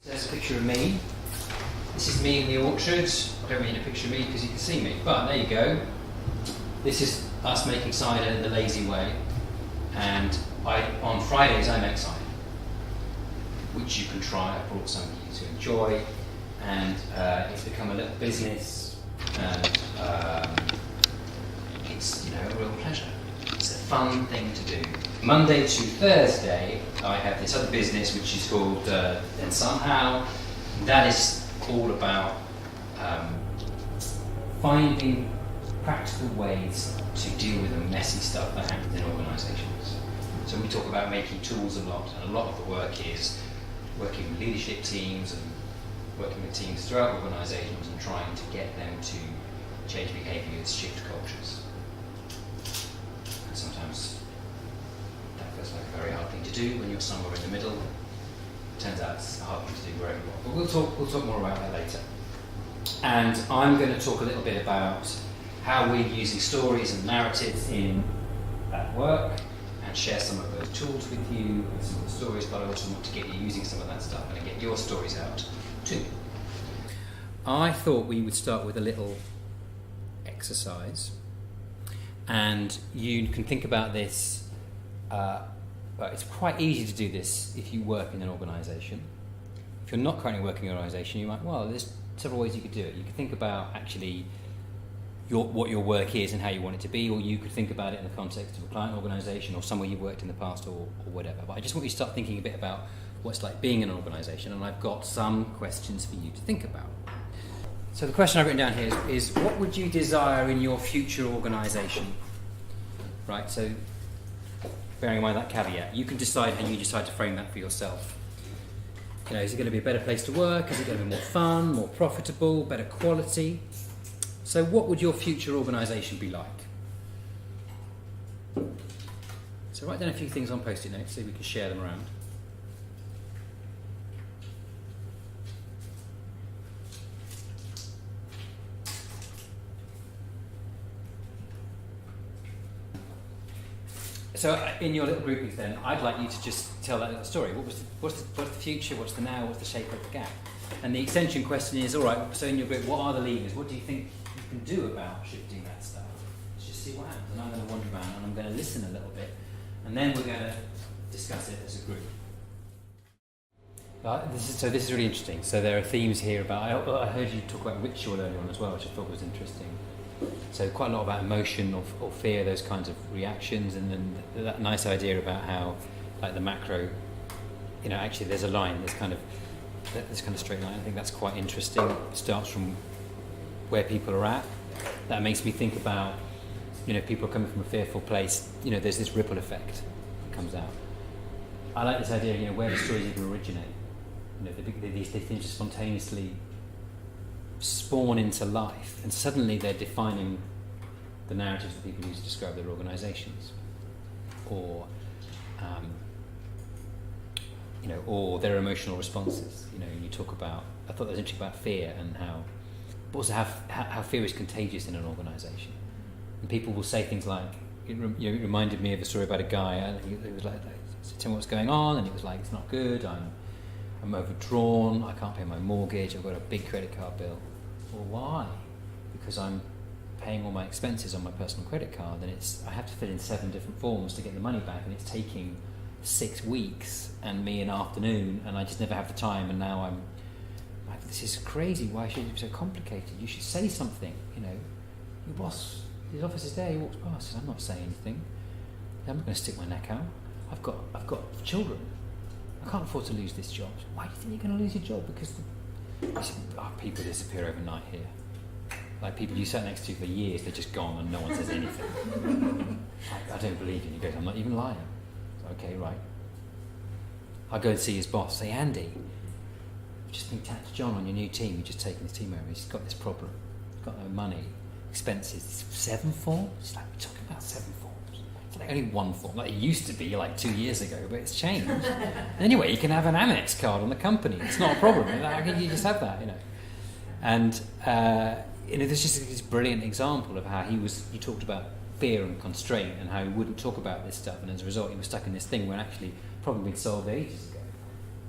There's a picture of me. This is me in the orchard. I don't really need a picture of me because you can see me, but there you go. This is us making cider the lazy way, and on Fridays I make cider, which you can try. I brought some for you to enjoy, and it's become a little business, and it's a real pleasure. It's a fun thing to do. Monday to Thursday, I have this other business which is called Then Somehow. That is all about finding practical ways to deal with the messy stuff that happens in organisations. So we talk about making tools a lot, and a lot of the work is working with leadership teams and working with teams throughout organisations and trying to get them to change behaviours, shift cultures. And sometimes that feels like a very hard thing to do when you're somewhere in the middle. Turns out it's a hard thing to do wherever you are. But we'll talk more about that later. And I'm going to talk a little bit about how we're using stories and narratives at work, and share some of those tools with you and some of the stories, but I also want to get you using some of that stuff and get your stories out too. I thought we would start with a little exercise, and you can think about this. But it's quite easy to do this if you work in an organisation. If you're not currently working in an organisation, you might, there's several ways you could do it. You could think about actually what your work is and how you want it to be, or you could think about it in the context of a client organisation or somewhere you've worked in the past or whatever. But I just want you to start thinking a bit about what it's like being in an organisation, and I've got some questions for you to think about. So the question I've written down here is what would you desire in your future organisation? Right, so bearing in mind that caveat, you can decide how you decide to frame that for yourself. Is it going to be a better place to work? Is it going to be more fun, more profitable, better quality? So what would your future organisation be like? So write down a few things on post-it notes so we can share them around. So in your little groupings then, I'd like you to just tell that little story. What's the future, what's the now, what's the shape of the gap? And the extension question is, all right, so in your group, what are the levers? What do you think you can do about shifting that stuff? Let's just see what happens. And I'm going to wander around and I'm going to listen a little bit. And then we're going to discuss it as a group. This is really interesting. So there are themes here about, I heard you talk about ritual earlier on as well, which I thought was interesting. So quite a lot about emotion or fear, those kinds of reactions, and then that nice idea about how, like the macro, actually there's a line, there's kind of straight line. I think that's quite interesting. It starts from where people are at. That makes me think about, people coming from a fearful place. There's this ripple effect that comes out. I like this idea, where the stories even originate. These things just spontaneously spawn into life, and suddenly they're defining the narratives that people use to describe their organisations, or or their emotional responses. You talk about. I thought that was interesting about fear and but also how fear is contagious in an organisation, and people will say things like, it reminded me of a story about a guy. He was like, tell me what's going on, and he was like, it's not good. I'm overdrawn. I can't pay my mortgage. I've got a big credit card bill. Well, why? Because I'm paying all my expenses on my personal credit card, and I have to fill in 7 different forms to get the money back, and it's taking 6 weeks and me an afternoon, and I just never have the time. And now I'm like, this is crazy. Why should it be so complicated? You should say something. Your boss, his office is there. He walks past. Says, I'm not saying anything. I'm not going to stick my neck out. I've got children. I can't afford to lose this job. Why do you think you're going to lose your job? Because people disappear overnight here. Like people you sat next to for years, they're just gone and no one says anything. I don't believe you. He goes, I'm not even lying. Okay, right. I'll go and see his boss. Say, Andy, I've just been tapped to John on your new team. You've just taken his team over. He's got this problem. He's got no money, expenses. 7 forms? It's like, we're talking about 7 forms. It's like only 1 form. Like it used to be like 2 years ago, but it's changed. Anyway, you can have an Amex card on the company. It's not a problem. How can you just have that, And there's just this brilliant example of how you talked about fear and constraint and how he wouldn't talk about this stuff, and as a result he was stuck in this thing where actually the problem had been solved ages ago.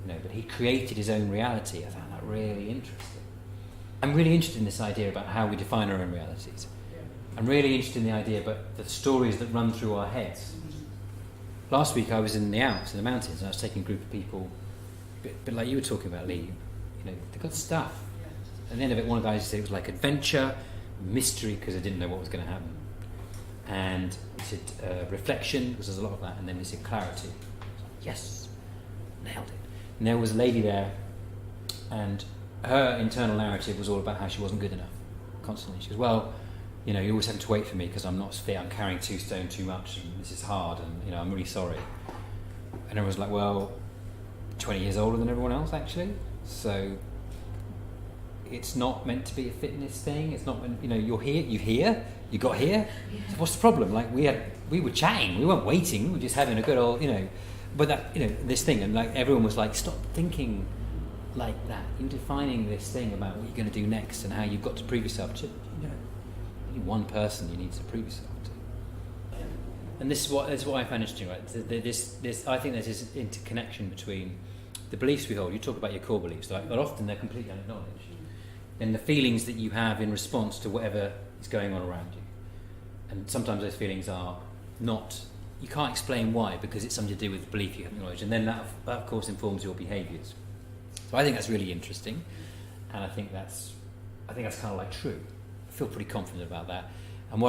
but he created his own reality. I found that really interesting. I'm really interested in this idea about how we define our own realities. I'm really interested in the idea about the stories that run through our heads. Last week I was in the Alps, in the mountains, and I was taking a group of people, a bit like you were talking about, Lee. They've got stuff. At the end of it, one of the guys said it was like adventure, mystery, because I didn't know what was going to happen. And he said reflection, because there's a lot of that, and then he said clarity. Yes, nailed it. And there was a lady there, and her internal narrative was all about how she wasn't good enough, constantly. She goes, well, you always have to wait for me because I'm not fit, I'm carrying 2 stone too much, and this is hard, and I'm really sorry. And everyone was like, well, 20 years older than everyone else, actually, so it's not meant to be a fitness thing. It's not when you're here, you got here. So what's the problem? Like we were chatting, we weren't waiting, we were just having a good old but that this thing, and like everyone was like, stop thinking like that. You're defining this thing about what you're going to do next and how you've got to prove yourself to. Only one person you need to prove yourself to. And this is what I find interesting, right? This I think there's this interconnection between the beliefs we hold. You talk about your core beliefs, but often they're completely unacknowledged. And the feelings that you have in response to whatever is going on around you. And sometimes those feelings are not, you can't explain why, because it's something to do with the belief you have knowledge, and then that of course informs your behaviours. So I think that's really interesting, and I think that's kind of like true. I feel pretty confident about that. And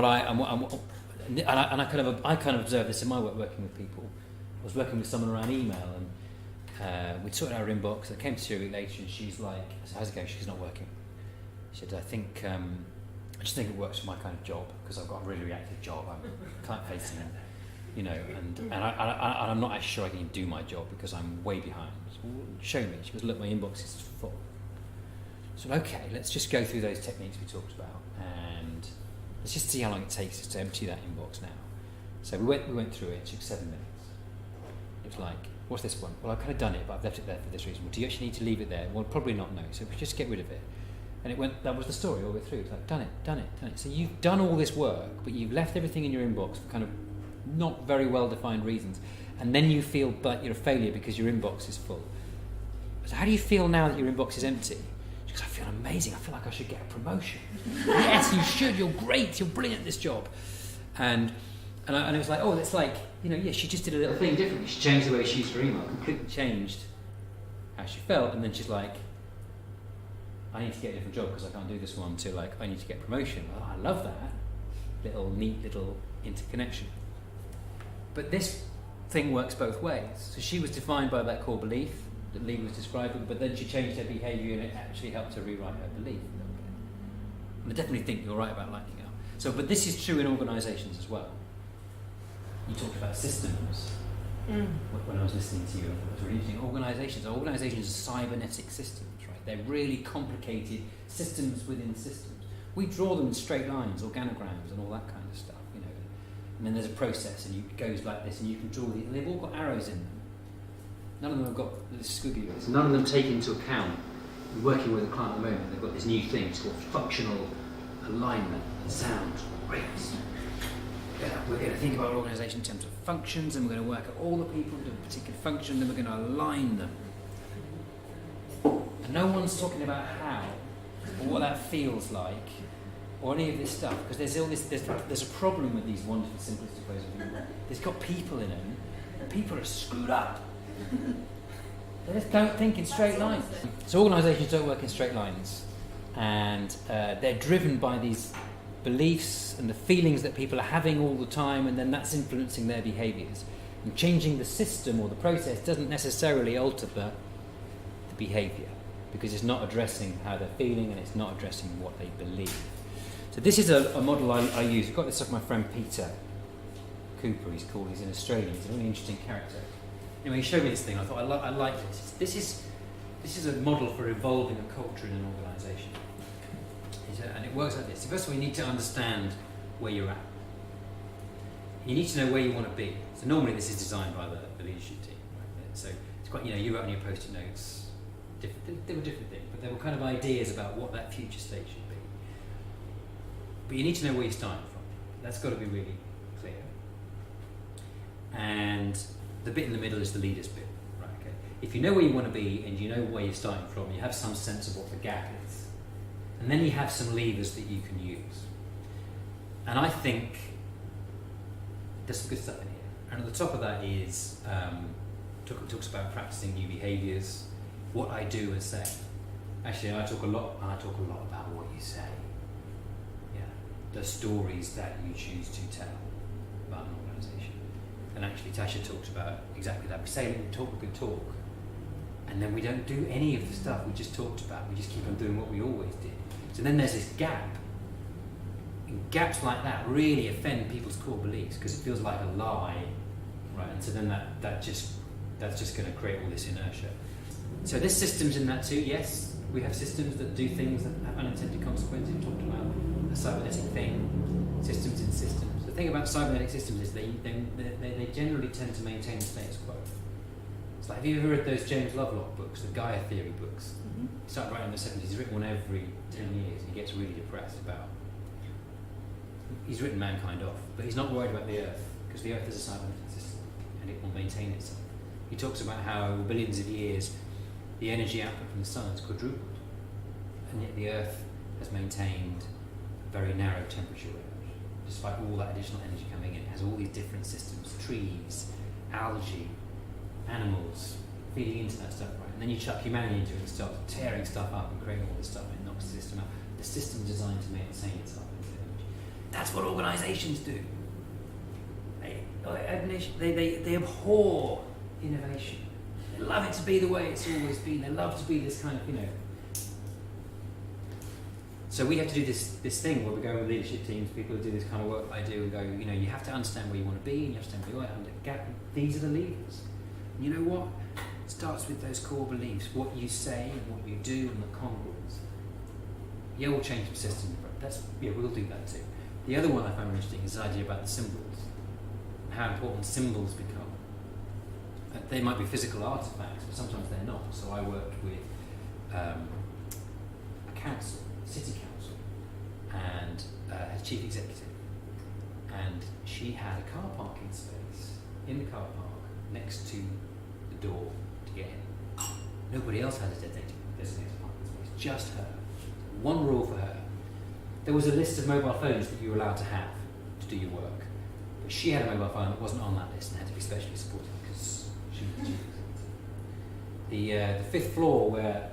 I kind of observe this in my work working with people. I was working with someone around email, and we'd sorted out our inbox. I came to see her a week later, and she's like, I said, how's it going? She's not working. She said, I just think it works for my kind of job, because I've got a really reactive job. I'm client-facing, and I'm not actually sure I can do my job because I'm way behind. So, well, show me. She goes, look, my inbox is full. So okay, let's just go through those techniques we talked about, and let's just see how long it takes us to empty that inbox now. So we went through it. It took 7 minutes. It was like, what's this one? Well, I've kind of done it, but I've left it there for this reason. Well, do you actually need to leave it there? Well, probably not, no. So we just get rid of it. And it went, that was the story all the way through. It's like, done it. So you've done all this work, but you've left everything in your inbox for kind of not very well defined reasons. And then you feel like you're a failure because your inbox is full. So how do you feel now that your inbox is empty? She goes, I feel amazing. I feel like I should get a promotion. Yes, you should. You're great. You're brilliant at this job. And it was like, oh, it's like, she just did a little thing differently. She changed the way she used her email, completely changed how she felt. And then she's like, I need to get a different job because I can't do this one until I need to get promotion. Well, I love that neat little interconnection. But this thing works both ways. So she was defined by that core belief that Lee was describing, but then she changed her behaviour and it actually helped her rewrite her belief a little bit. And I definitely think you're right about liking up. So, but this is true in organisations as well. You talked about systems when I was listening to you. It was really interesting. Organisations are cybernetic systems. They're really complicated systems within systems. We draw them in straight lines, organograms, and all that kind of stuff, And then there's a process, and it goes like this, and you can draw these. And they've all got arrows in them. None of them have got this squiggly bits. None of them take into account. We're working with a client at the moment. They've got this new thing. It's called functional alignment. It sounds great. We're going to think about our organisation in terms of functions, and we're going to work at all the people who do a particular function, then we're going to align them. And no one's talking about how, or what that feels like, or any of this stuff, because there's all this. There's a problem with these wonderful, simplistic ways of thinking. There's got people in them, and people are screwed up. They just don't think in straight lines. So organisations don't work in straight lines, and they're driven by these beliefs and the feelings that people are having all the time, and then that's influencing their behaviours. And changing the system or the process doesn't necessarily alter the behaviour, because it's not addressing how they're feeling and it's not addressing what they believe. So this is a model I use. I've got this off my friend Peter Cooper, he's an Australian, he's a really interesting character. Anyway, he showed me this thing, I thought I like this. This is a model for evolving a culture in an organisation. And it works like this. First of all, you need to understand where you're at. You need to know where you want to be. So normally this is designed by the leadership team. Right? So it's quite, you wrote on your post-it notes, there were different things, but there were kind of ideas about what that future state should be. But you need to know where you're starting from. That's got to be really clear. And the bit in the middle is the leader's bit, right? Okay. if you know where you want to be and you know where you're starting from, you have some sense of what the gap is. And then you have some levers that you can use. And I think there's some good stuff in here. And at the top of that is, talks about practicing new behaviours, what I do and say. Actually, I talk a lot about what you say. Yeah, the stories that you choose to tell about an organisation. And actually, Tasha talks about exactly that. We say we talk a good talk, and then we don't do any of the stuff we just talked about. We just keep on doing what we always did. So then there's this gap. And gaps like that really offend people's core beliefs because it feels like a lie, right? And so then that's just going to create all this inertia. So there's systems in that too. Yes, we have systems that do things that have unintended consequences. We talked about a cybernetic thing, systems in systems. The thing about cybernetic systems is they generally tend to maintain the status quo. It's like, have you ever read those James Lovelock books, the Gaia theory books? Mm-hmm. He started writing in the 70s. He's written one every 10 years, and he gets really depressed about. He's written mankind off, but he's not worried about the Earth because the Earth is a cybernetic system, and it will maintain itself. He talks about how over billions of years the energy output from the sun has quadrupled, and yet the Earth has maintained a very narrow temperature range. Despite all that additional energy coming in, it has all these different systems, trees, algae, animals, feeding into that stuff, right? And then you chuck humanity into it and start tearing stuff up and creating all this stuff, and it knocks the system out. The system is designed to maintain itself. That's what organisations do. They abhor innovation. They love it to be the way it's always been. They love to be this kind of, So we have to do this thing where we go with leadership teams, people who do this kind of work I do, and go, you have to understand where you want to be, and you have to understand where you are. These are the levers. And you know what? It starts with those core beliefs, what you say and what you do, and the congruence. Yeah, we'll change the system. We'll do that too. The other one I find interesting is the idea about the symbols, and how important symbols become. They might be physical artifacts, but sometimes they're not. So I worked with a council, city council, and a chief executive, and she had a car parking space in the car park next to the door to get in. Nobody else had a designated parking space, just her. One rule for her. There was a list of mobile phones that you were allowed to have to do your work, but she had a mobile phone that wasn't on that list and had to be specially supported because she was the fifth floor where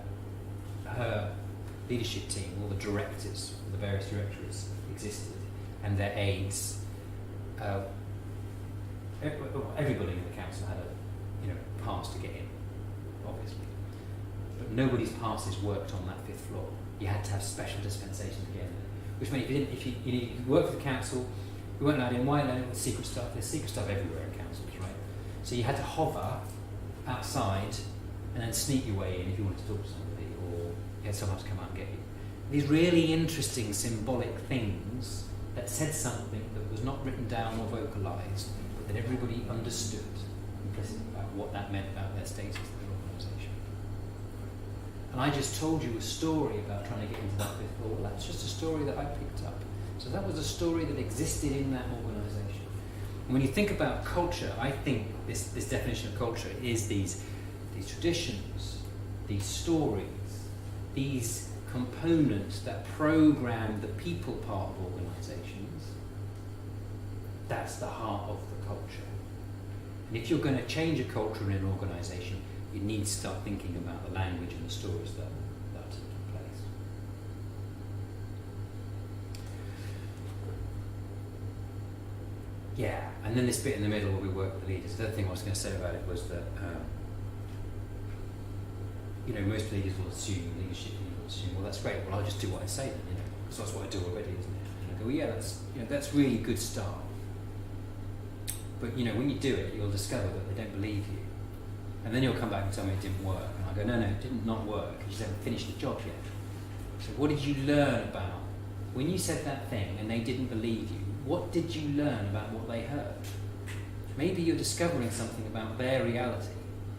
her leadership team, all the directors, the various directorates existed, and their aides. Everybody in the council had a pass to get in, obviously, but nobody's passes worked on that fifth floor. You had to have special dispensation to get in. Which meant if you work for the council, you weren't allowed in. Why allowed in with secret stuff? There's secret stuff everywhere in councils, right? So you had to hover outside and then sneak your way in if you wanted to talk to somebody, or you had someone else come out and get you. These really interesting symbolic things that said something that was not written down or vocalised, but that everybody understood implicitly about what that meant about their status in the organisation. And I just told you a story about trying to get into that fifth floor. Well, that's just a story that I picked up. So that was a story that existed in that organisation. And when you think about culture, I think this definition of culture is these traditions, these stories, these components that program the people part of organisations. That's the heart of the culture. And if you're going to change a culture in an organisation, you need to start thinking about the language and the stories that are taking place. Yeah, and then this bit in the middle where we work with the leaders. The other thing I was going to say about it was that most leaders will assume, leadership leaders will assume, well, that's great, well, I'll just do what I say then, because that's what I do already, isn't it? And I go, well, yeah, that's really good start. But when you do it, you'll discover that they don't believe you. And then you'll come back and tell me it didn't work. And I go, no, it did not work. You just haven't finished the job yet. So what did you learn about, when you said that thing and they didn't believe you, what did you learn about what they heard? Maybe you're discovering something about their reality.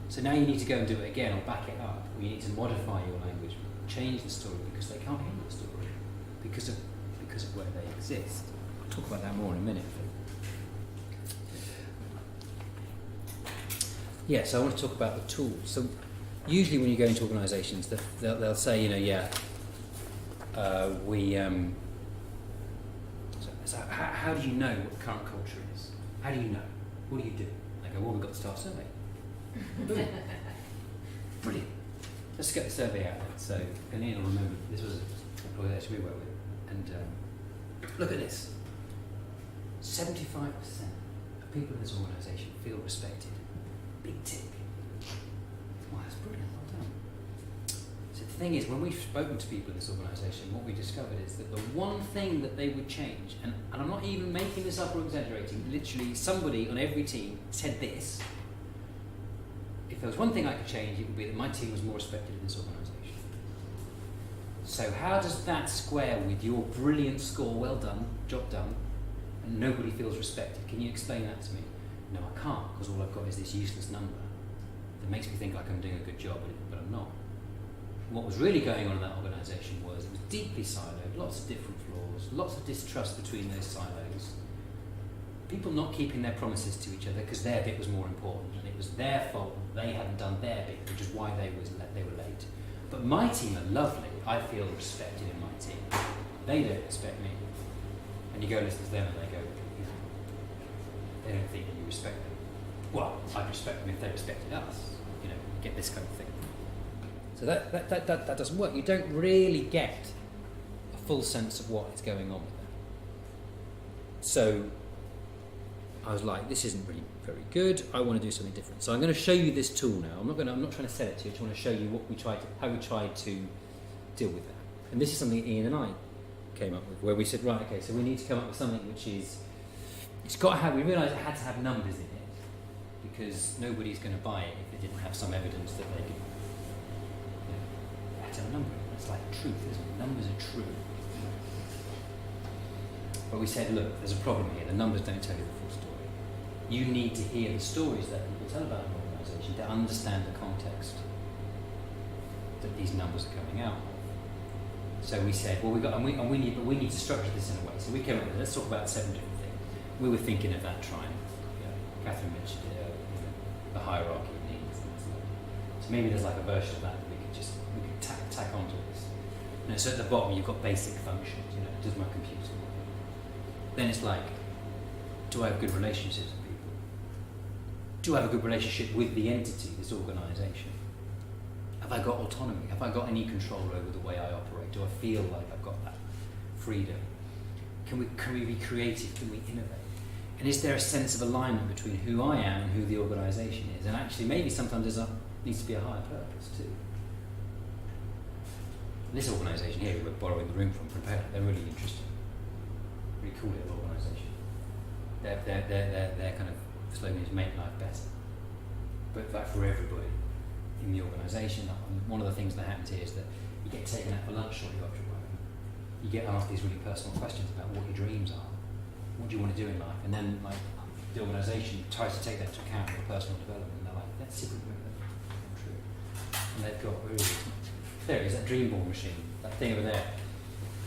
So now you need to go and do it again or back it up. Or you need to modify your language, change the story because they can't handle the story because of where they exist. I'll talk about that more in a minute. Yeah, so I want to talk about the tools. So usually when you go into organisations, they'll say, so how do you know what the current culture is? How do you know? What do you do? They go, well, we've got the staff survey. Boom. Brilliant. Let's get the survey out there. So, and Ian will remember, this was an employee that we work with, and look at this. 75% of people in this organisation feel respected. Big tick. Wow, that's brilliant. Well done. So the thing is, when we've spoken to people in this organisation, what we discovered is that the one thing that they would change, and I'm not even making this up or exaggerating, literally somebody on every team said this: if there was one thing I could change, it would be that my team was more respected in this organisation. So how does that square with your brilliant score, well done, job done, and nobody feels respected? Can you explain that to me? No, I can't, because all I've got is this useless number that makes me think like I'm doing a good job, but I'm not. What was really going on in that organisation was it was deeply siloed, lots of different floors, lots of distrust between those silos, people not keeping their promises to each other because their bit was more important, and it was their fault that they hadn't done their bit, which is why they were late. But my team are lovely. I feel respected in my team. They don't respect me. And you go listen to them and they go, they don't think that you respect them. Well, I'd respect them if they respected us. You get this kind of thing. So that doesn't work. You don't really get a full sense of what is going on with that. So I was like, this isn't really very good. I want to do something different. So I'm going to show you this tool now. I'm not trying to sell it to you. I just want to show you how we tried to deal with that. And this is something Ian and I came up with, where we said, right, okay, so we need to come up with something which is, we realised it had to have numbers in it, because nobody's going to buy it if it didn't have some evidence that they could, it had to have a number in it. It's like truth, isn't it? Numbers are true. But we said, look, there's a problem here. The numbers don't tell you the full story. You need to hear the stories that people tell about an organisation to understand the context that these numbers are coming out of. So we said, well, we need to structure this in a way. So we came up with, let's talk about 7 different things. We were thinking of that triangle. Catherine mentioned it earlier, the hierarchy of needs. So maybe there's like a version of that we could tack onto this. So at the bottom you've got basic functions. Does my computer work? Then it's like, do I have good relationships with people? Do I have a good relationship with the entity, this organisation? Have I got autonomy? Have I got any control over the way I operate? Do I feel like I've got that freedom? Can we be creative? Can we innovate? And is there a sense of alignment between who I am and who the organisation is? And actually, maybe sometimes there needs to be a higher purpose too. This organisation here, we're borrowing the room from Prepare, they're really interesting. Really cool little organisation. Their kind of slogan is make life better. But that for everybody in the organisation. One of the things that happens here is that you get taken out for lunch shortly after work. You get asked these really personal questions about what your dreams are. What do you want to do in life? And then the organisation tries to take that into account for personal development, and they're like, let's see if we can make that come true. And they've got there it is, that dream ball machine, that thing over there.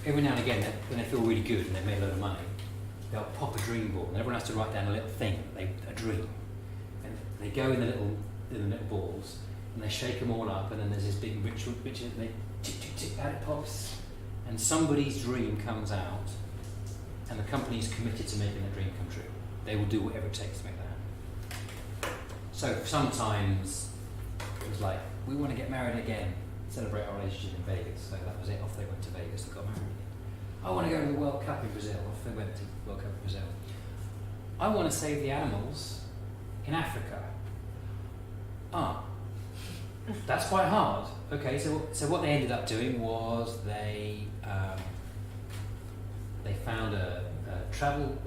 Every now and again, when they feel really good and they've made a load of money, they'll pop a dream ball, and everyone has to write down a little thing, a dream. And they go in the little balls, and they shake them all up, and then there's this big ritual, and they tick, out it pops, and somebody's dream comes out, and the company is committed to making that dream come true. They will do whatever it takes to make that happen. So sometimes it was like, we want to get married again, celebrate our relationship in Vegas. So that was it. Off they went to Vegas and got married again. I want to go to the World Cup in Brazil. Off they went to the World Cup in Brazil. I want to save the animals in Africa. That's quite hard. Okay, so what they ended up doing was they found a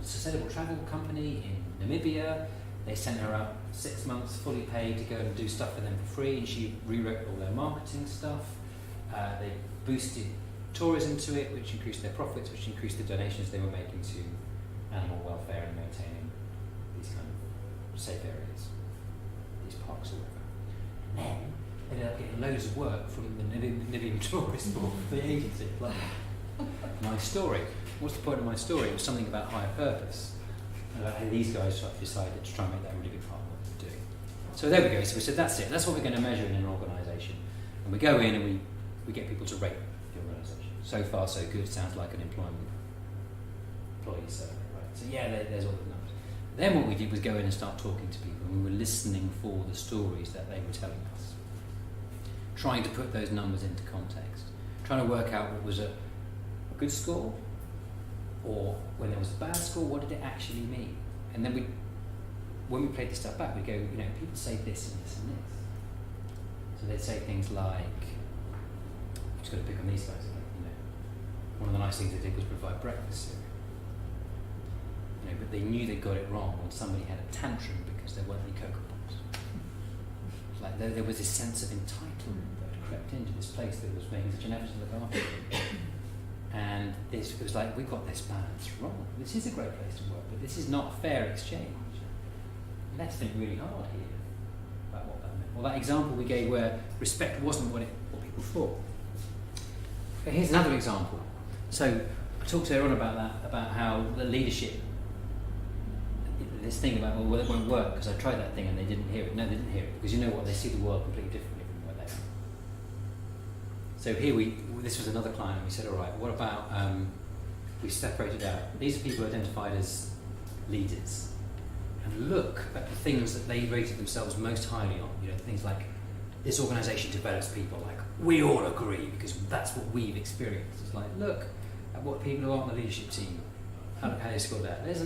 sustainable travel company in Namibia. They sent her out 6 months fully paid to go and do stuff for them for free, and she rewrote all their marketing stuff. They boosted tourism to it, which increased their profits, which increased the donations they were making to animal welfare and maintaining these kind of safe areas, these parks or whatever. And then they ended up getting loads of work from the Namibian Tourist Board, the agency. Like, my story. What's the point of my story? It was something about higher purpose. And these guys decided to try and make that a really big part of what they're doing. So there we go. So we said that's it. That's what we're going to measure in an organisation. And we go in and we get people to rate the organisation. So far, so good. Sounds like an employee survey, right? So yeah, there's all the numbers. Then what we did was go in and start talking to people, and we were listening for the stories that they were telling us, trying to put those numbers into context, trying to work out what was a good score, or when there was a bad score, what did it actually mean? And then when we played this stuff back, we go, people say this and this and this. So they'd say things like, I'm just going to pick on these guys again, one of the nice things they did was provide breakfast cereal. But they knew they got it wrong when somebody had a tantrum because there weren't any Cocoa Pops. It's like there was this sense of entitlement that had crept into this place that was making such an effort to look after them. And it was like, we got this balance wrong. This is a great place to work, but this is not a fair exchange. Let's think really hard here about what that meant. Well, that example we gave where respect wasn't what people thought. Okay, here's another example. So I talked earlier on about that, about how the leadership, this thing about, well, it won't work because I tried that thing and they didn't hear it. No, they didn't hear it because you know what? They see the world completely differently from where they are. So here this was another client, and we said, all right, what about, we separated out. These are people identified as leaders. And look at the things that they rated themselves most highly on. Things like, this organisation develops people, like, we all agree because that's what we've experienced. It's like, look at what people who aren't on the leadership team, how they score that. This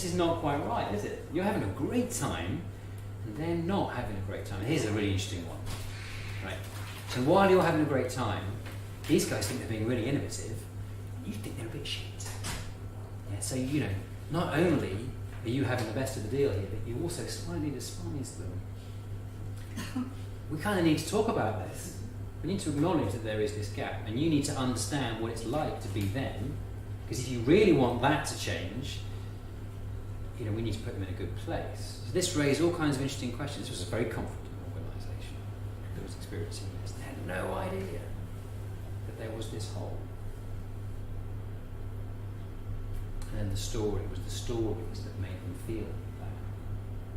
is not quite right, is it? You're having a great time, and they're not having a great time. And here's a really interesting one, right? So while you're having a great time, these guys think they're being really innovative, you think they're a bit shit. Yeah, so, not only are you having the best of the deal here, but you also slightly despise them. We kind of need to talk about this. We need to acknowledge that there is this gap, and you need to understand what it's like to be them. Because if you really want that to change, we need to put them in a good place. So this raised all kinds of interesting questions. This was a very confident organisation that was experiencing this. They had no idea that there was this hole. And then it was the stories that made them feel that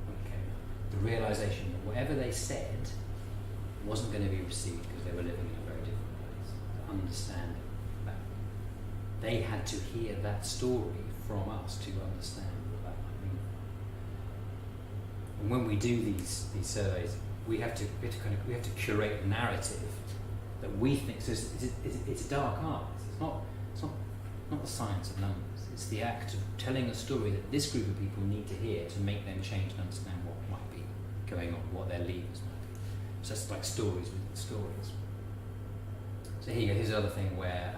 when it came out. The realisation that whatever they said wasn't going to be received because they were living in a very different place. The understanding. They had to hear that story from us to understand what that might mean. And when we do these surveys, we have to curate a narrative that we think. So it's a dark art. It's not the science of numbers. It's the act of telling a story that this group of people need to hear to make them change and understand what might be going on, what their levers might be. So it's like stories within stories. So here you go. Here's another thing where.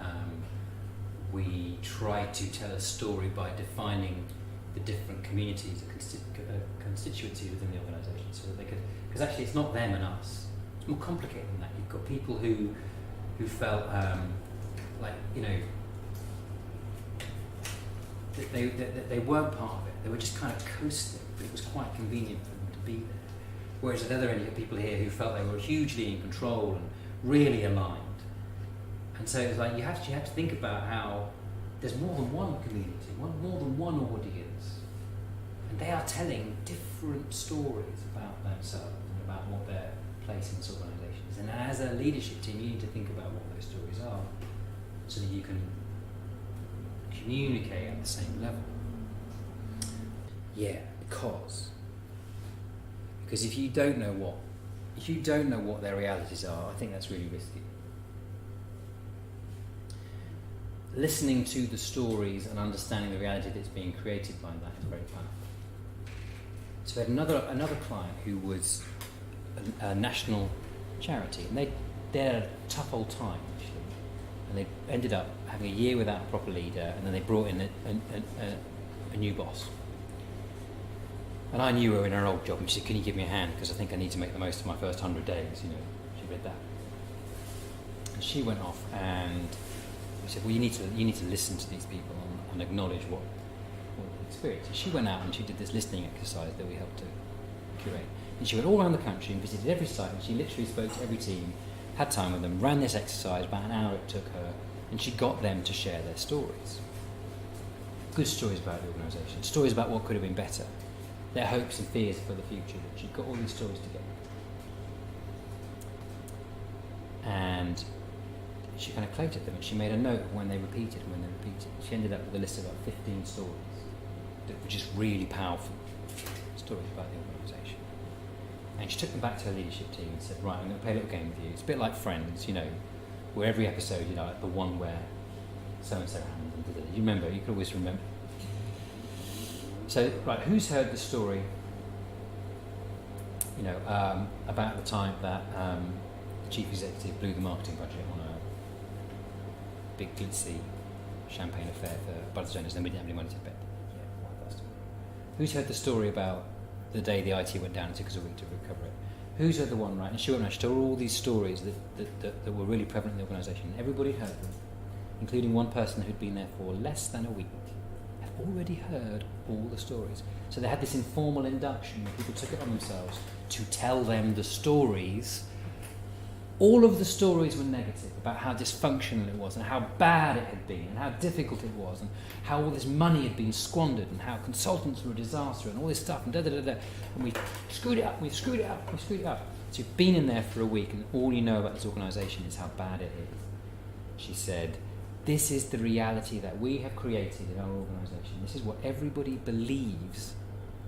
We try to tell a story by defining the different communities, constituencies within the organisation, so that they could, because actually it's not them and us. It's more complicated than that. You've got people who felt that they weren't part of it. They were just kind of coasting, but it was quite convenient for them to be there. Whereas at the other end, you have people here who felt they were hugely in control and really aligned. And so it's like you have to think about how there's more than one community, more than one audience, and they are telling different stories about themselves and about what their place in this organisation is. And as a leadership team, you need to think about what those stories are, so that you can communicate at the same level. Yeah, because if you don't know what their realities are, I think that's really risky. Listening to the stories and understanding the reality that's being created by that is very powerful. So we had another client who was a national charity, and they had a tough old time actually, and they ended up having a year without a proper leader, and then they brought in a new boss. And I knew her in her old job, and she said, "Can you give me a hand? Because I think I need to make the most of my first 100 days." She read that, and she went off and. She said, well, you need to listen to these people and acknowledge what they experience. And she went out and she did this listening exercise that we helped to curate. And she went all around the country and visited every site, and she literally spoke to every team, had time with them, ran this exercise, about an hour it took her, and she got them to share their stories. Good stories about the organisation, stories about what could have been better. their hopes and fears for the future. That she'd got all these stories together. And she kind of collated them, and she made a note of when they repeated. She ended up with a list of about 15 stories that were just really powerful stories about the organisation. And she took them back to her leadership team and said, right, I'm going to play a little game with you. It's a bit like Friends, where every episode, like the one where so-and-so happened. You remember, you can always remember. So, right, who's heard the story, about the time that the chief executive blew the marketing budget on a big glitzy champagne affair for Butters Jones, and then we didn't have any money to spend? Who's heard the story about the day the IT went down and took us a week to recover it? Who's heard the one, right? And she went around, she told all these stories that were really prevalent in the organisation. Everybody heard them, including one person who'd been there for less than a week, had already heard all the stories. So they had this informal induction where people took it on themselves to tell them the stories. All of the stories were negative about how dysfunctional it was and how bad it had been and how difficult it was and how all this money had been squandered and how consultants were a disaster and all this stuff and da-da-da-da. And we screwed it up. So you've been in there for a week and all you know about this organisation is how bad it is. She said, this is the reality that we have created in our organisation. This is what everybody believes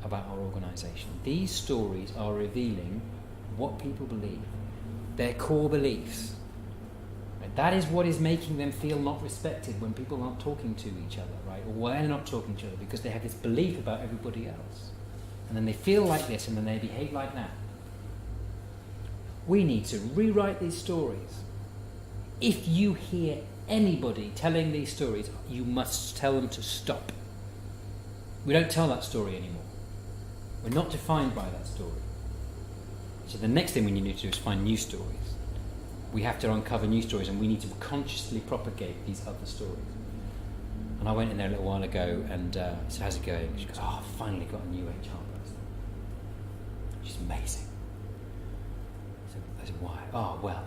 about our organisation. These stories are revealing what people believe. Their core beliefs. Right? That is what is making them feel not respected when people aren't talking to each other, right? Or when they're not talking to each other, because they have this belief about everybody else. And then they feel like this and then they behave like that. We need to rewrite these stories. If you hear anybody telling these stories, you must tell them to stop. We don't tell that story anymore. We're not defined by that story. So the next thing we need to do is find new stories. We have to uncover new stories and we need to consciously propagate these other stories. And I went in there a little while ago and I said, how's it going? She goes, oh, I've finally got a new HR person. She's amazing. I said, why? Oh, well,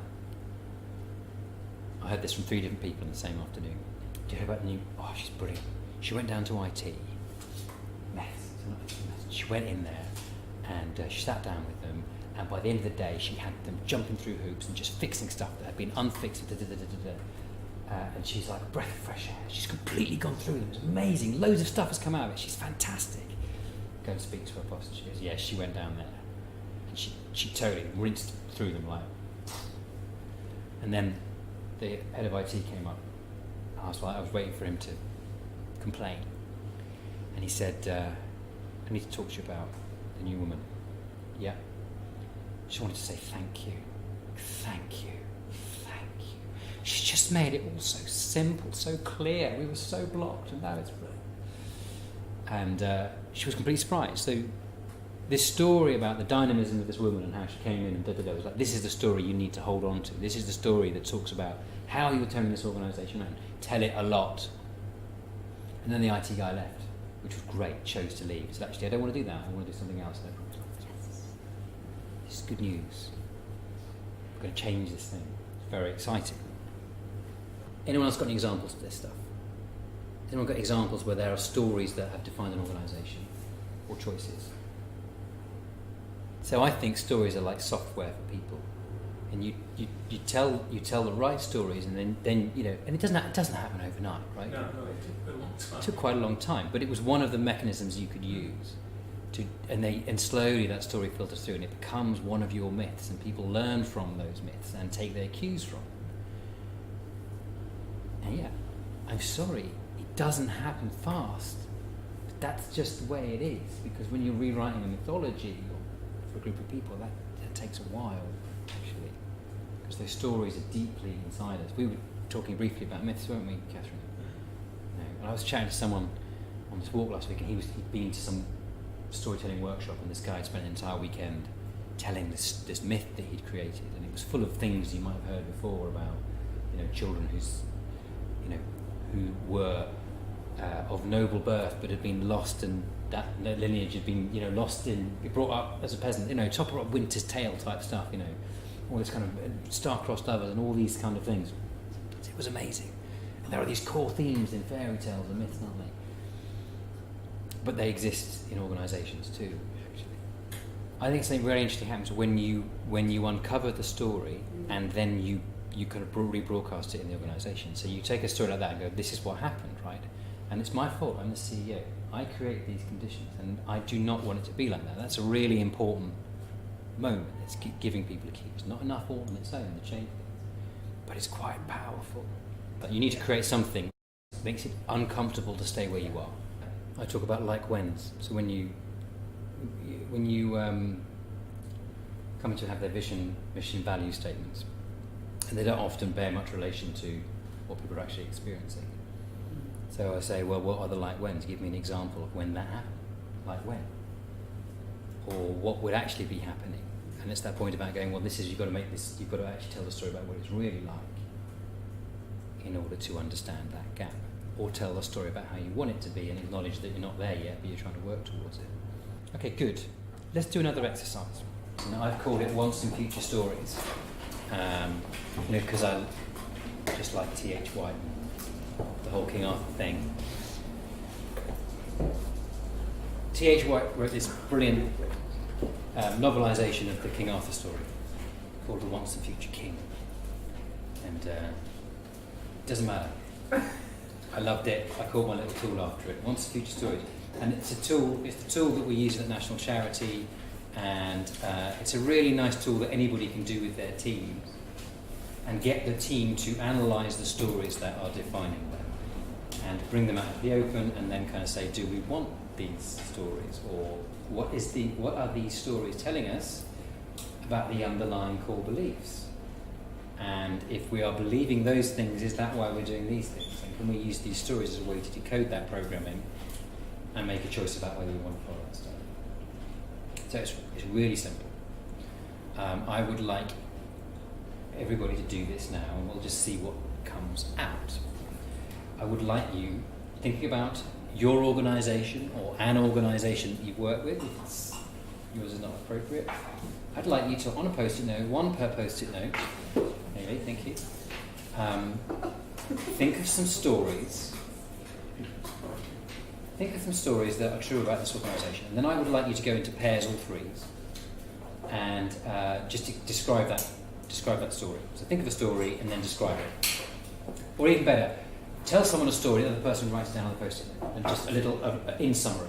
I heard this from 3 different people in the same afternoon. Do you hear about the new? Oh, she's brilliant. She went down to IT. Mess. She went in there and she sat down with them. And by the end of the day, she had them jumping through hoops and just fixing stuff that had been unfixed. And she's like a breath of fresh air. She's completely gone through them. It's amazing. Loads of stuff has come out of it. She's fantastic. Go and speak to her boss. And she goes, yeah, she went down there. And she totally rinsed through them like. And then the head of IT came up. I was waiting for him to complain. And he said, I need to talk to you about the new woman. Yeah. She wanted to say thank you. She's just made it all so simple, so clear. We were so blocked, and now it's brilliant. And she was completely surprised. So this story about the dynamism of this woman and how she came in and was like, this is the story you need to hold on to. This is the story that talks about how you were turning this organisation around. Tell it a lot. And then the IT guy left, which was great, chose to leave. So actually, I don't want to do that. I want to do something else. This is good news. We're going to change this thing. It's very exciting. Anyone else got any examples of this stuff? Anyone got examples where there are stories that have defined an organisation or choices? So I think stories are like software for people, and you tell the right stories, and then and it doesn't happen overnight, right? No, it took a long time. It took quite a long time, but it was one of the mechanisms you could use. And slowly that story filters through and it becomes one of your myths, and people learn from those myths and take their cues from them. And yeah, I'm sorry, it doesn't happen fast, but that's just the way it is, because when you're rewriting a mythology for a group of people, that takes a while, actually, because those stories are deeply inside us. We were talking briefly about myths, weren't we, Catherine? And I was chatting to someone on this walk last week, and he'd been to some storytelling workshop, and this guy had spent an entire weekend telling this myth that he'd created, and it was full of things you might have heard before about children who were of noble birth but had been lost, and that lineage had been brought up as a peasant, Topper Up Winter's Tale type stuff, all this kind of star-crossed lovers and all these kind of things. It was amazing. And there are these core themes in fairy tales and myths, aren't they? but they exist in organisations too. Actually, I think something very interesting happens when you uncover the story and then you kind of rebroadcast it in the organisation. So you take a story like that and go, this is what happened, right? And it's my fault, I'm the CEO. I create these conditions and I do not want it to be like that. That's a really important moment. It's giving people a cue. It's not enough all on its own to change things, but it's quite powerful. But you need to create something that makes it uncomfortable to stay where you are. I talk about like whens. So when you come to have their vision, mission, value statements, and they don't often bear much relation to what people are actually experiencing. So I say, well, what are the like whens? Give me an example of when that happened. Like when? Or what would actually be happening? And it's that point about going, well, you've got to actually tell the story about what it's really like in order to understand that gap. Or tell the story about how you want it to be and acknowledge that you're not there yet, but you're trying to work towards it. Okay, good. Let's do another exercise. Now, I've called it Once and Future Stories. Because I just like T.H. White, the whole King Arthur thing. T.H. White wrote this brilliant novelisation of the King Arthur story called The Once and Future King. And it doesn't matter. I loved it. I called my little tool after it, Once and Future Stories. And it's the tool that we use at National Charity, and it's a really nice tool that anybody can do with their teams and get the team to analyse the stories that are defining them and bring them out of the open and then kind of say, do we want these stories, or what are these stories telling us about the underlying core beliefs? And if we are believing those things, is that why we're doing these things? And can we use these stories as a way to decode that programming and make a choice about whether we want to follow that stuff? So it's really simple. I would like everybody to do this now, and we'll just see what comes out. I would like you thinking about your organisation or an organisation that you've worked with, if yours is not appropriate. I'd like you to, on a post-it note, one per post-it note, maybe, thank you, think of some stories. Think of some stories that are true about this organisation. And then I would like you to go into pairs or threes and just to describe that story. So think of a story and then describe it. Or even better, tell someone a story that the person writes down on the post-it note, and just a little in summary.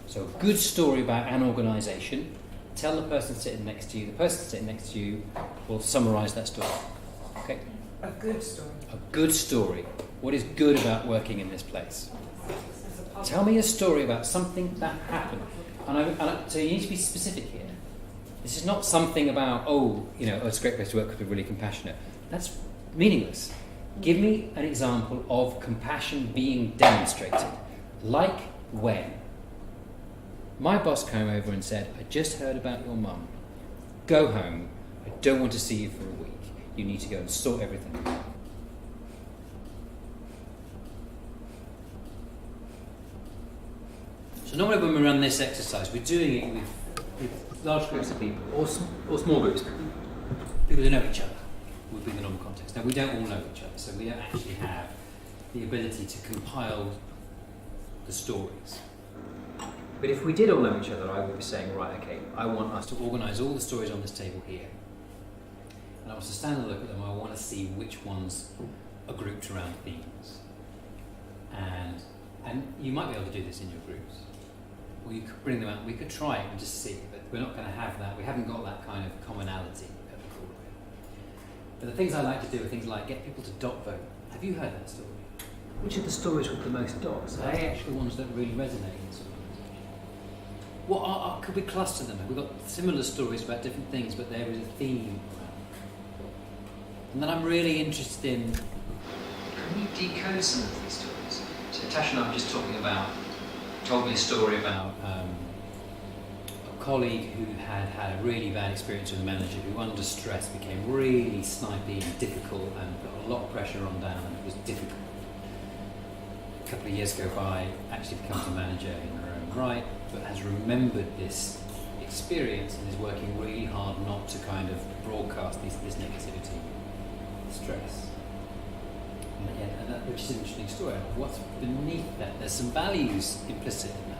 So a good story about an organisation. Tell the person sitting next to you. The person sitting next to you will summarise that story. Okay? A good story. A good story. What is good about working in this place? Tell me a story about something that happened. So you need to be specific here. This is not something about, it's a great place to work because we're really compassionate. That's meaningless. Give me an example of compassion being demonstrated. Like when? My boss came over and said, I just heard about your mum. Go home. I don't want to see you for a week. You need to go and sort everything out. So normally when we run this exercise, we're doing it with large groups of people or small groups. People who know each other would be the normal context. Now we don't all know each other, so we don't actually have the ability to compile the stories. But if we did all know each other, I would be saying, right, okay, I want us to organise all the stories on this table here. And I want to stand and look at them. I want to see which ones are grouped around themes. And you might be able to do this in your groups. Or you could bring them out. We could try it and just see, but we're not going to have that. We haven't got that kind of commonality at the core of it. But the things I like to do are things like get people to dot vote. Have you heard that story? Which are the stories with the most dots? Are they actually ones that really resonate in this organisation? What could we cluster them? We've got similar stories about different things, but there is a theme. And then I'm really interested in, can you decode some of these stories? So Tash and I were just told me a story about a colleague who had a really bad experience with a manager who under stress became really snipey and difficult and put a lot of pressure on Dan, and it was difficult. A couple of years go by, actually becomes a manager in her own right, but has remembered this experience and is working really hard not to kind of broadcast this negativity, stress. And that, which is an interesting story of what's beneath that. There's some values implicit in that.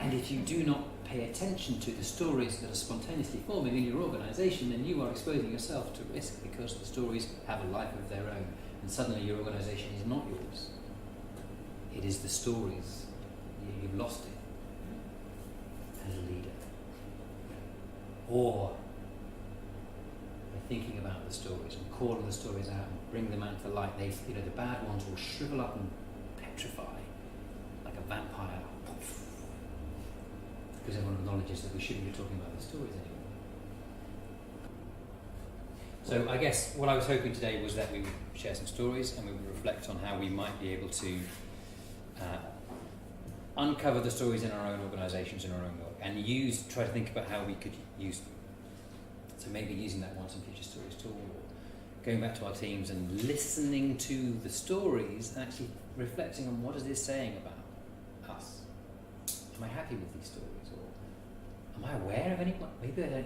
And if you do not pay attention to the stories that are spontaneously forming in your organisation, then you are exposing yourself to risk, because the stories have a life of their own, and suddenly your organisation is not yours. It is the stories. You've lost it as a leader. Or by thinking about the stories and calling the stories out and bring them out to light, the bad ones will shrivel up and petrify like a vampire, because everyone acknowledges that we shouldn't be talking about the stories anymore. So I guess what I was hoping today was that we would share some stories and we would reflect on how we might be able to uncover the stories in our own organisations, in our own work, and try to think about how we could use them. So maybe using that Once and Future Stories tool, or going back to our teams and listening to the stories and actually reflecting on what is this saying about us. Am I happy with these stories, or am I aware of any? Maybe there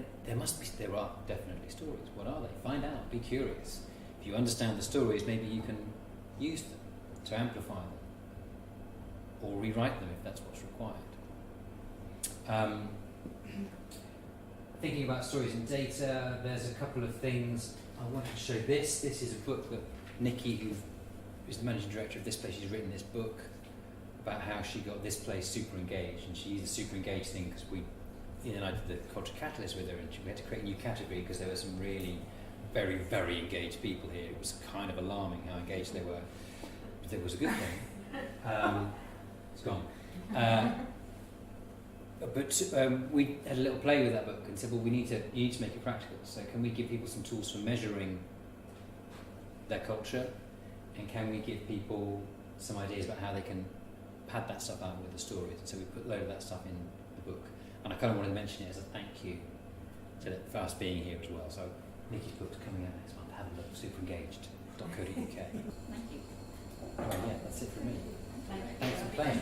are definitely stories. What are they? Find out. Be curious. If you understand the stories, maybe you can use them to amplify them, or rewrite them if that's what's required. Thinking about stories and data, there's a couple of things I wanted to show. This is a book that Nikki, who is the managing director of this place, she's written this book about how she got this place super engaged, and she used the super engaged thing because I did the Culture Catalyst with her, and we had to create a new category because there were some really very, very engaged people here. It was kind of alarming how engaged they were, but it was a good thing. It's gone. But we had a little play with that book and said, well, you need to make it practical. So can we give people some tools for measuring their culture, and can we give people some ideas about how they can pad that stuff out with the stories? And so we put a load of that stuff in the book, and I kind of wanted to mention it as a thank you for us being here as well. So Nikki's book's coming out next month. Have a look. Superengaged.co.uk. Thank you. Oh yeah, that's it for me. Thanks for playing.